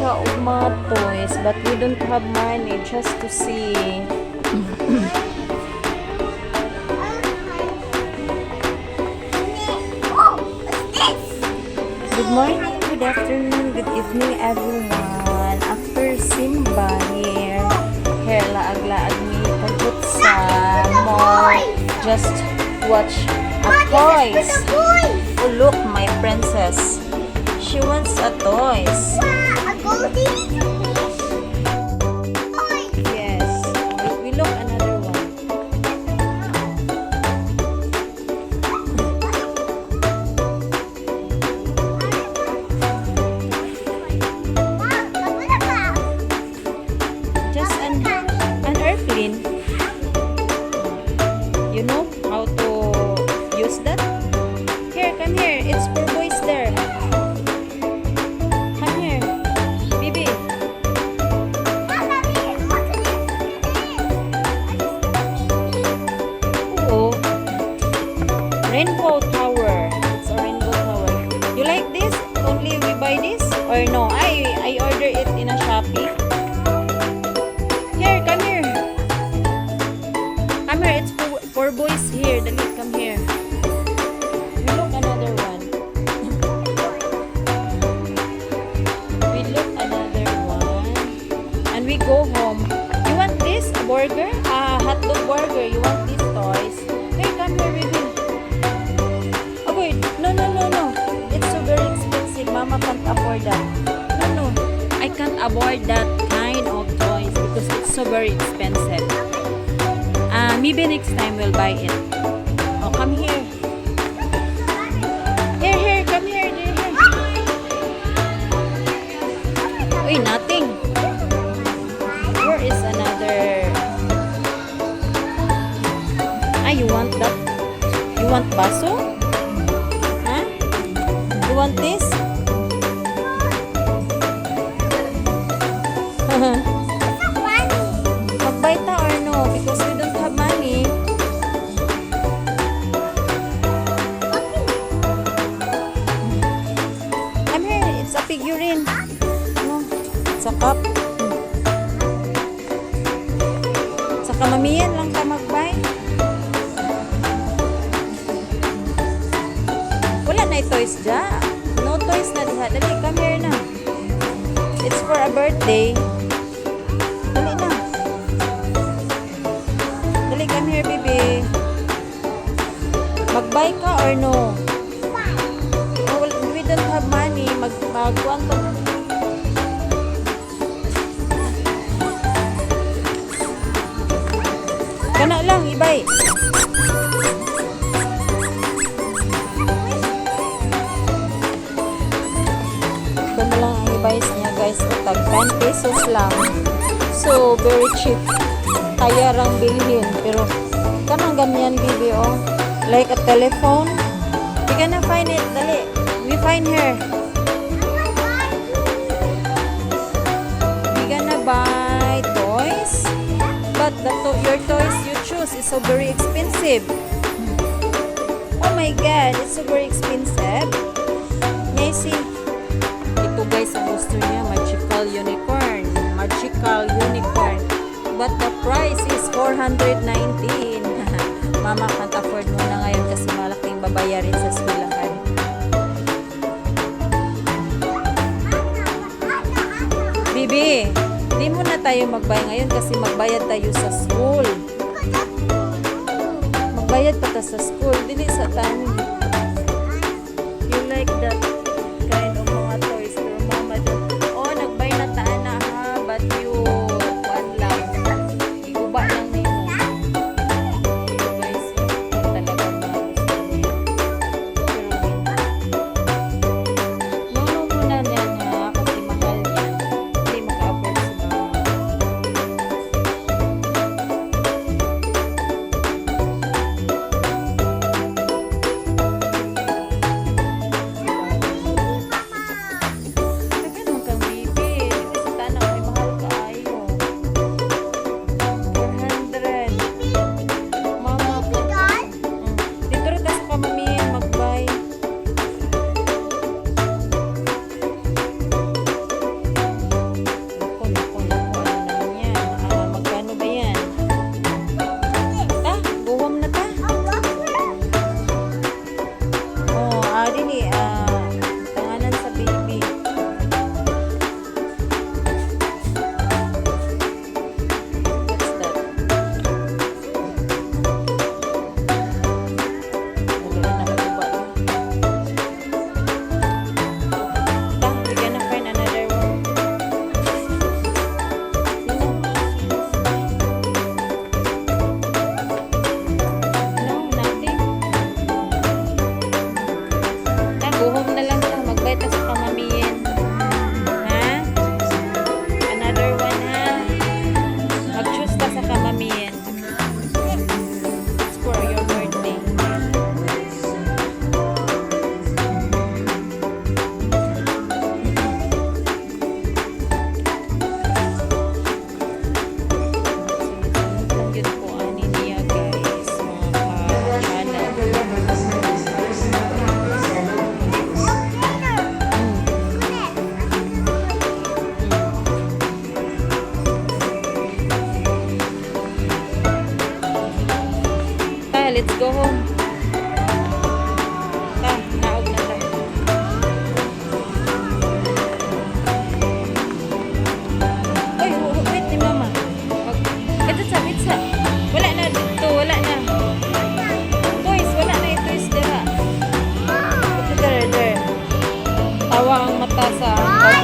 siya og mga toys, but we don't have money just to see. Good morning, good afternoon, good evening everyone. After Simba here laag-laag mi pagput sa mall. Just watch a toys. Oh look, my princess. She wants a toys. A goldie? Yes. We look another one. Just an airplane. You know how to use that? Here, come here. It's for boys there. Come here. Bibi. Oh. Rainbow tower. It's a rainbow tower. You like this? Only we buy this? Or no? I order it in a Shopee. Here, come here. Come here. It's for boys here. Dali, come here. We look another one. We look another one. And we go home. You want this? A burger? A hot dog burger. You want these toys? Hey, come here, baby. Oh, wait. No, no, no, no. It's so very expensive. Mama can't afford that. No, no. I can't afford that kind of toys because it's so very expensive. Maybe next time we'll buy it. Oh, come here. Here, here. Come here. Here. Uy, nothing. Where is another? You want that? You want baso? Huh? You want this? Magbay ta or no? Because we don't have money. Come here. It's a figurine. No, it's a cup. Saka mamiyan lang ka magbay. Wala na toys dya. No toys na diha. Dali, come here na. It's for a birthday. Dali na. Dali, come here, baby. Mag-buy ka or no? Oh, well, we don't have money. Mag-kuhan ka. Kana lang, ibay. Ito na lang ang i-buys niya guys. O, tag 10 pesos lang. So, very cheap. Kaya rang bilhin. Pero, kanang ganyan, baby, oh. Like a telephone. We gonna find it. Dali. We find her. We gonna buy toys. But your toys you choose is so very expensive. Oh my God. It's so very expensive. May see. Ito guys, ang gusto niya, magical unicorn. Magical unicorn. But the price is 419. Mama can't afford muna ngayon kasi malaking babayarin sa eskwelahan. Bibi, di muna tayo magbay ngayon kasi magbayad tayo sa school. Magbayad pa tayo sa school. Dili sa tani. You like that? Kind of mga toys pero mama doon. Oh, nagbay na taan na ha. But you, one lang. Iguba lang na yun. Guys, talaga mga gusto niya. No muna niya ha. Kasi mahal niya. Hindi maka-afford sa mga.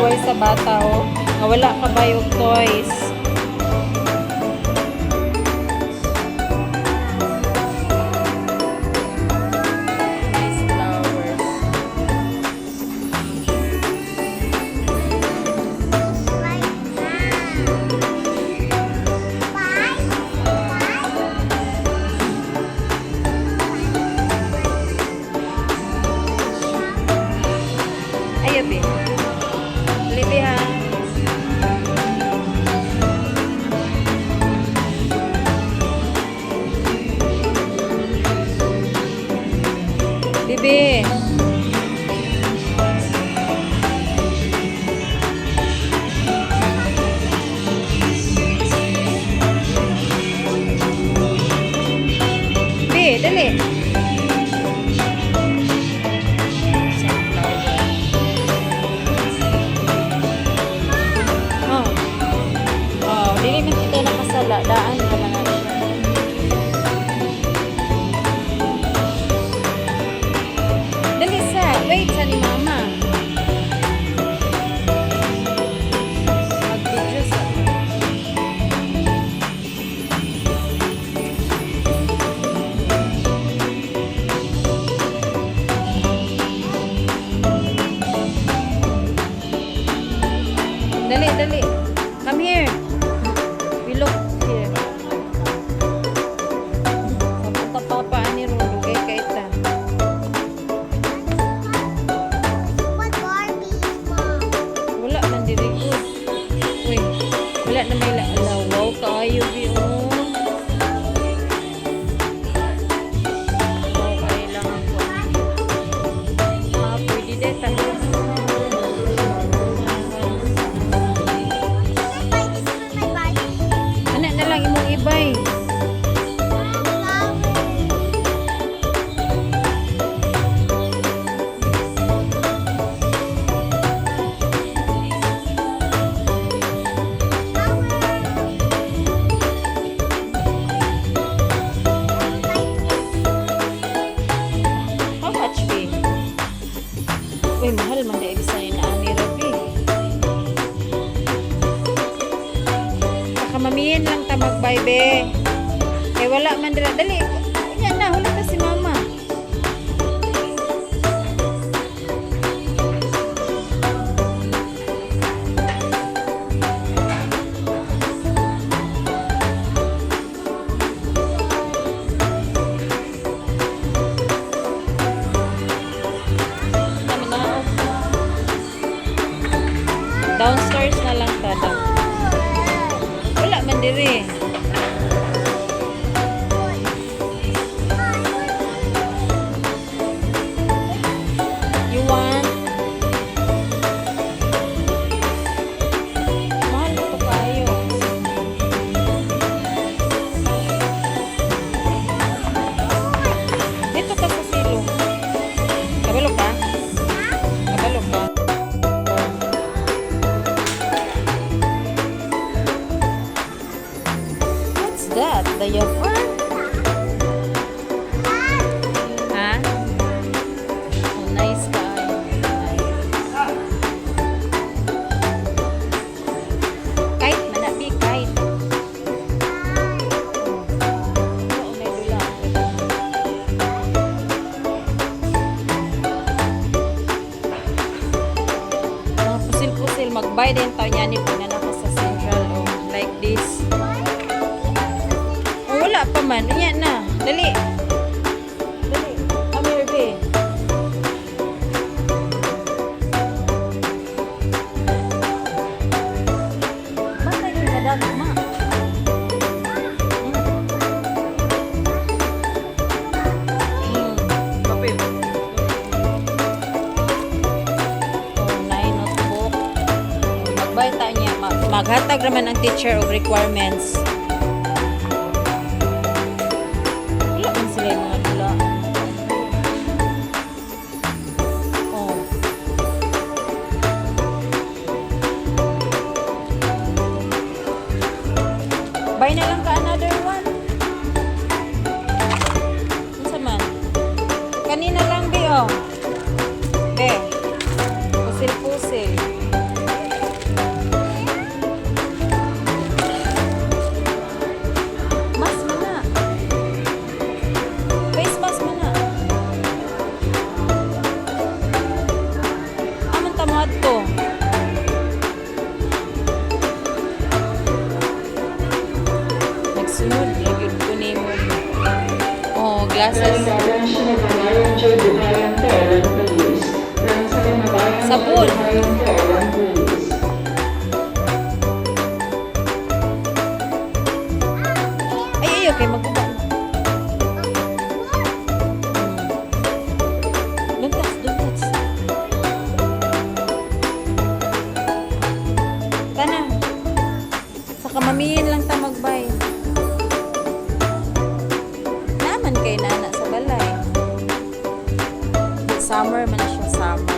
toys sa bata, oh. Nga wala ka ba yung toys? Nice flowers. Ayo, Be. Libi, ha? Bibi. Bi, dali. Oh. Oh, dili man kita nakasala. Daan ka na siya. Dali sa. Wait sa ni mama. Mag-video sa. Dali, dali. Come here. We look here. Papunta papa ni Rulo kay Kaita. Wala man diri ko. Uy, wala na may lawaw kaayo bi oh. Okay lang ako. Pwede din tayo. Anak na lang imong ibay. How much be? Uy, mahal man dahil sa ina ani Rabi. Nakamamihin lang ta magbay be. Eh wala man dira dali. Unya na huli ta si mama. Kami na. Downstairs na lang ta daw. Wala man diri. You want? Mahal ito kayo. Dito ka sa silong. Kabalo ka? Kabalo ka? What's that? Diaper? Ha? Oh, nice kayo. Kite, manabi, kite. Oo, may dula. Mga pusil-pusil, mag-buy din tayo niya ni pag nanaka sa Central. Oh, like this. Oh, wala pa man. Ayan na. Dali. Dali. Come here, be. Bakit yung kadat, ma? Kapil. Oh, nine notebook. Mag-buy tayo niya. Maghatag naman ang teacher of requirements. Wala man sila yung mga dula. Oh. Buy na lang ka another one. Ano man? Kanina lang, be, oh. Be. Pusil-pusil. Sabon. Ay, ay, okay, magbuka. Don't touch, don't touch. Tana. Saka mamihin lang ta magbayad. Naman kay nana sa balay. Summer man siya, summer.